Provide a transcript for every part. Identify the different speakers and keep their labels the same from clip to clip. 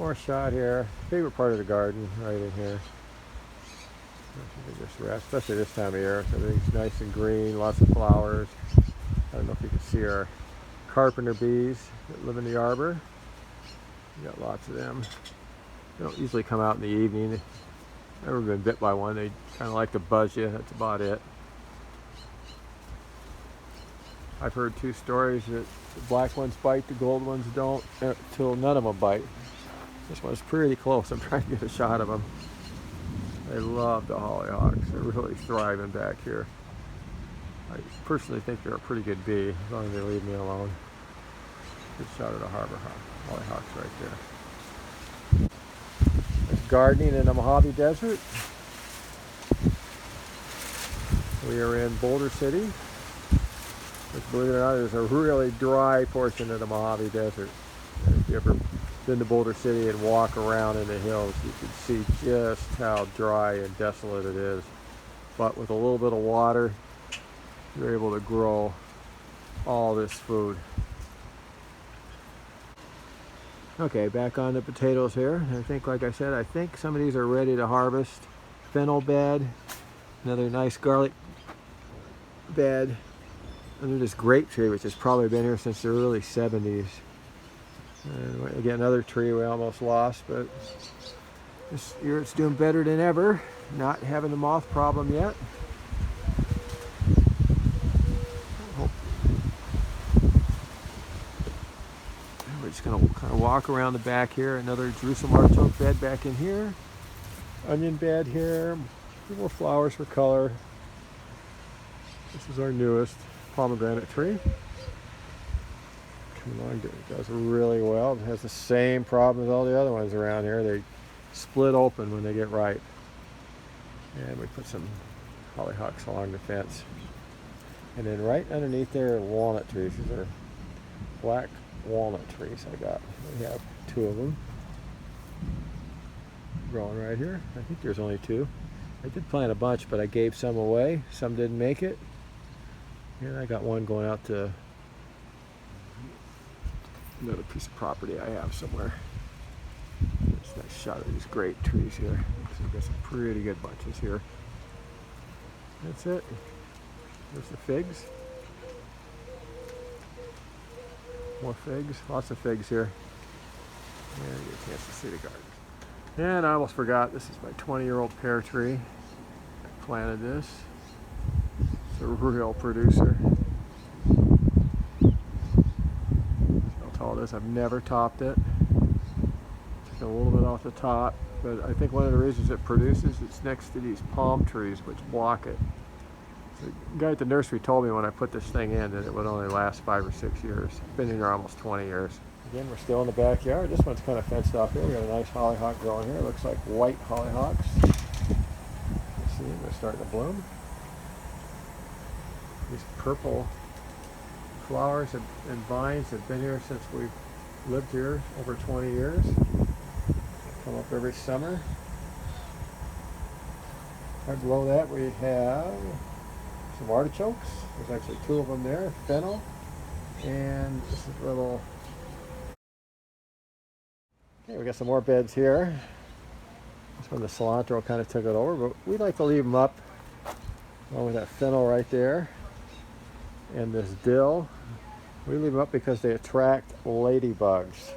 Speaker 1: more shot here. Favorite part of the garden, right in here. Just rest, especially this time of year. Everything's nice and green, lots of flowers. I don't know if you can see our carpenter bees that live in the arbor. We got lots of them. They don't usually come out in the evening. I've never been bit by one. They kind of like to buzz you. That's about it. I've heard 2 stories that the black ones bite, the gold ones don't, until none of them bite. This one's pretty close. I'm trying to get a shot of them. They love the hollyhocks. They're really thriving back here. I personally think they're a pretty good bee, as long as they leave me alone. Good shot of the harbor hollyhocks right there. There's gardening in the Mojave Desert. We are in Boulder City. Which, believe it or not, is a really dry portion of the Mojave Desert. If you ever been to Boulder City and walk around in the hills, you can see just how dry and desolate it is. But with a little bit of water, you're able to grow all this food. Okay, back on the potatoes here. I think, like I said, I think some of these are ready to harvest. Fennel bed, another nice garlic bed. Under this grape tree, which has probably been here since the early 70s. And again, another tree we almost lost, but this year it's doing better than ever. Not having the moth problem yet. We're just going to kind of walk around the back here. Another Jerusalem artichoke bed back in here. Onion bed here. More flowers for color. This is our newest pomegranate tree. Come along, it does really well. It has the same problem as all the other ones around here. They split open when they get ripe. And we put some hollyhocks along the fence. And then right underneath there are walnut trees. These are black walnut trees I got. We have 2 of them growing right here. I think there's only 2. I did plant a bunch, but I gave some away. Some didn't make it. And I got one going out to another piece of property I have somewhere. It's a nice shot of these great trees here. So we've got some pretty good bunches here. That's it. There's the figs. More figs. Lots of figs here. And you get a chance to see the garden. And I almost forgot, this is my 20-year-old pear tree. I planted this. It's a real producer. See how tall it is? I've never topped it. Took a little bit off the top, but I think one of the reasons it produces, it's next to these palm trees which block it. So the guy at the nursery told me when I put this thing in that it would only last 5 or 6 years. It's been in here almost 20 years. Again, we're still in the backyard. This one's kind of fenced off here. We got a nice hollyhock growing here. It looks like white hollyhocks. You see them, they're starting to bloom. These purple flowers and vines have been here since we've lived here over 20 years. Come up every summer. Right below that we have some artichokes. There's actually 2 of them there. Fennel. And this is a little... Okay, we got some more beds here. This one the cilantro kind of took it over, but we like to leave them up along with that fennel right there. And this dill, we leave them up because they attract ladybugs.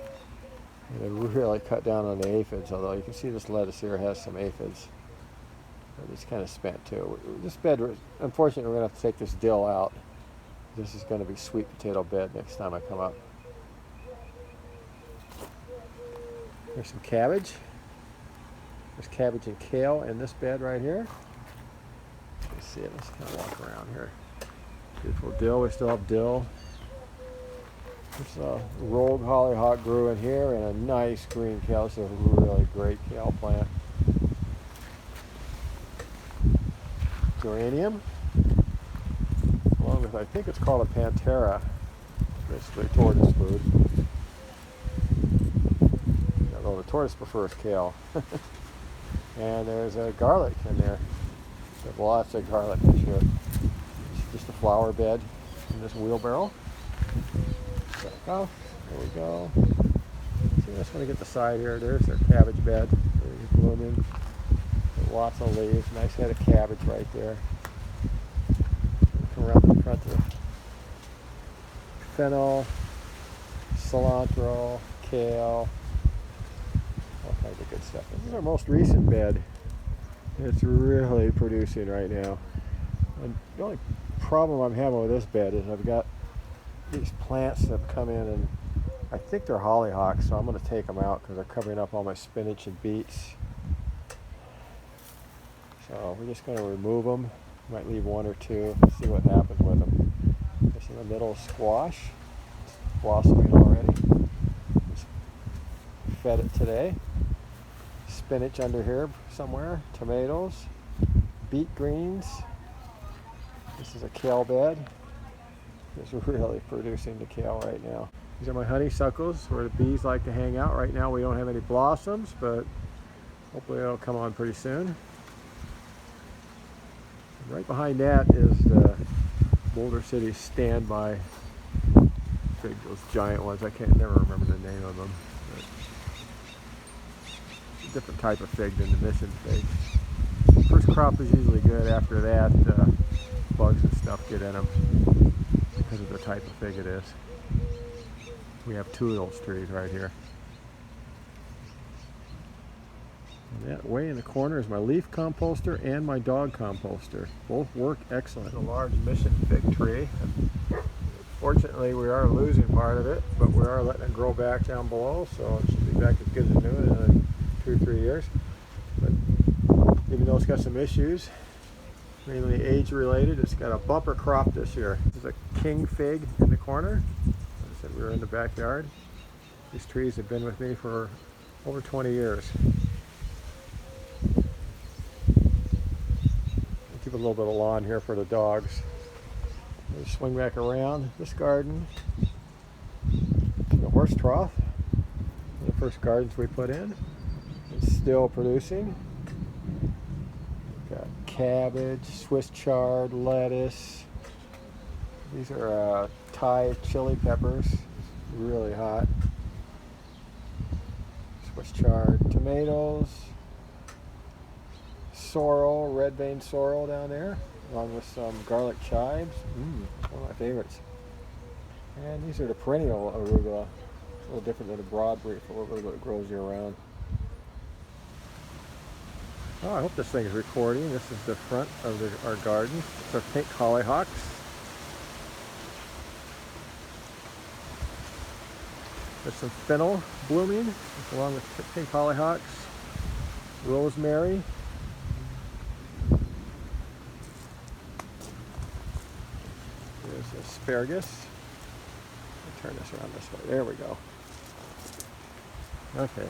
Speaker 1: And they really cut down on the aphids, although you can see this lettuce here has some aphids. But it's kind of spent too. This bed, unfortunately, we're going to have to take this dill out. This is going to be sweet potato bed next time I come up. There's some cabbage. There's cabbage and kale in this bed right here. Let's see it. Let's kind of walk around here. Beautiful dill. We still have dill. There's a rogue hollyhock grew in here and a nice green kale. It's a really great kale plant. Geranium. Along with, I think it's called a Pantera. Basically tortoise food. Although the tortoise prefers kale. And there's a garlic in there. There's lots of garlic this year. It's just a flower bed in this wheelbarrow. Back off. There we go. See, I just want to get the side here. There's their cabbage bed. They're blooming. Lots of leaves. Nice head of cabbage right there. Come around the front of fennel, cilantro, kale, all kinds of good stuff. This is our most recent bed. It's really producing right now. And the only problem I'm having with this bed is I've got these plants that have come in, and I think they're hollyhocks, so I'm going to take them out because they're covering up all my spinach and beets. So we're just going to remove them. Might leave one or two, see what happens with them. Just in the middle of squash. It's blossoming already. Just fed it today. Spinach under here somewhere. Tomatoes. Beet greens. This is a kale bed. It's really producing the kale right now. These are my honeysuckles where the bees like to hang out. Right now we don't have any blossoms, but hopefully it'll come on pretty soon. Right behind that is the Boulder City standby fig, those giant ones. I can't never remember the name of them. But it's a different type of fig than the mission fig. First crop is usually good. After that, bugs and stuff get in them because of the type of fig it is. We have two of those trees right here. And that way in the corner is my leaf composter and my dog composter. Both work excellent. A large mission fig tree. Fortunately, we are losing part of it, but we are letting it grow back down below, so it should be back as good as new in another 2 or 3 years. But even though it's got some issues, mainly age related, it's got a bumper crop this year. This is a king fig in the corner. Like I said, we were in the backyard. These trees have been with me for over 20 years. Keep a little bit of lawn here for the dogs. We'll swing back around this garden. The horse trough. One of the first gardens we put in. It's still producing. Got cabbage, Swiss chard, lettuce. These are Thai chili peppers. Really hot. Swiss chard, tomatoes. Sorrel, red vein sorrel down there, along with some garlic chives. One of my favorites. And these are the perennial arugula. A little different than the broadleaf arugula that grows year round. Oh, I hope this thing is recording. This is the front of our garden. It's our pink hollyhocks. There's some fennel blooming along with pink hollyhocks. Rosemary. There's asparagus. Let me turn this around this way. There we go. Okay.